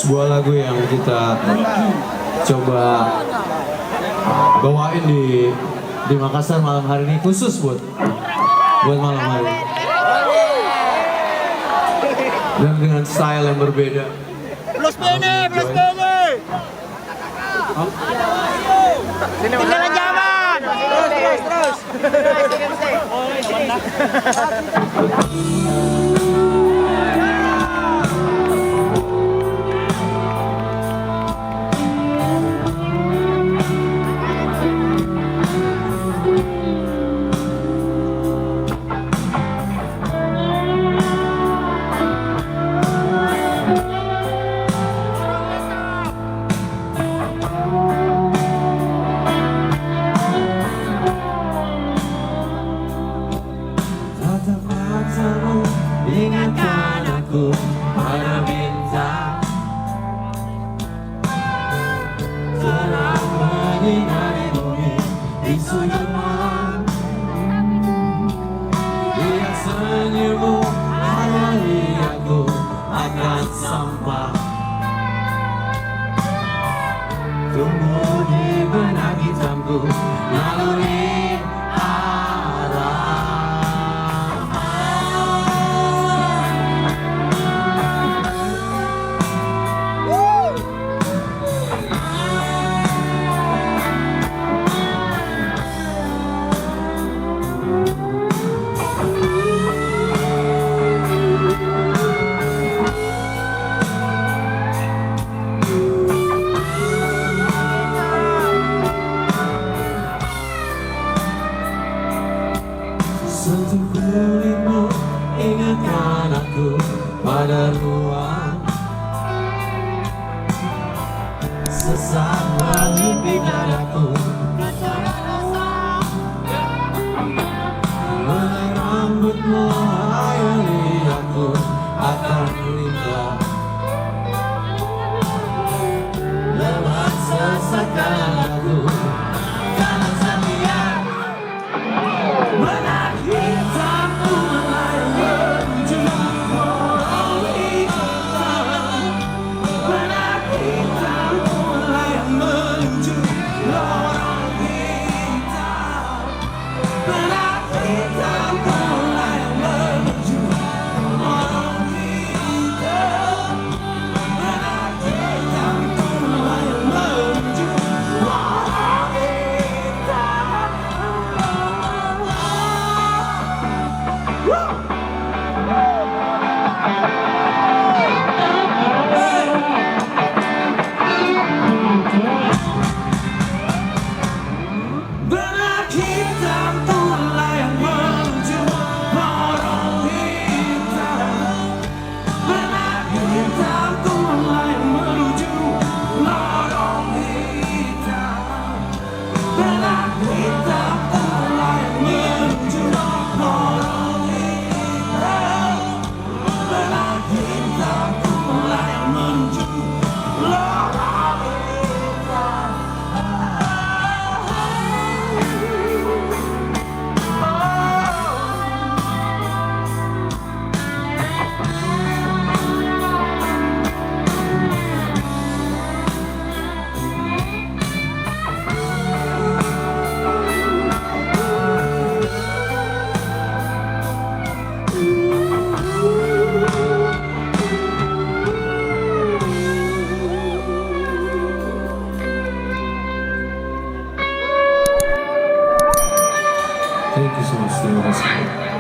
sebuah lagu yang kita coba bawain di Makassar malam hari ini, khusus buat malam hari ini. Dan dengan style yang berbeda. Plus Bene. Ketinggalan zaman. Terus. Ingatkan aku pada bintang terang menyinari bumi di sudut malam. Lihat senyummu hayali aku akan sampah. Tumbuh di benak hitamku naluri arah. Sentuh kulitmu, ingatkan aku pada ruang. Sesak menghimpit dadaku, mengenai rambutmu hayali aku akan limbah. Lewat sesakan aku karena setia. Benak hitamku melayang menuju lorong hitam. Benak hitamku melayang menuju lorong hitam. Benak hitamku melayang menuju lorong hitam. Benak hitamku melayang menuju lorong hitam. Benak hitamku melayang menuju lorong hitam. Benak hitamku melayang menuju lorong hitam. Benak hitamku melayang menuju lorong hitam. Benak hitamku melayang menuju lorong hitam. Thank you so much, terima kasih.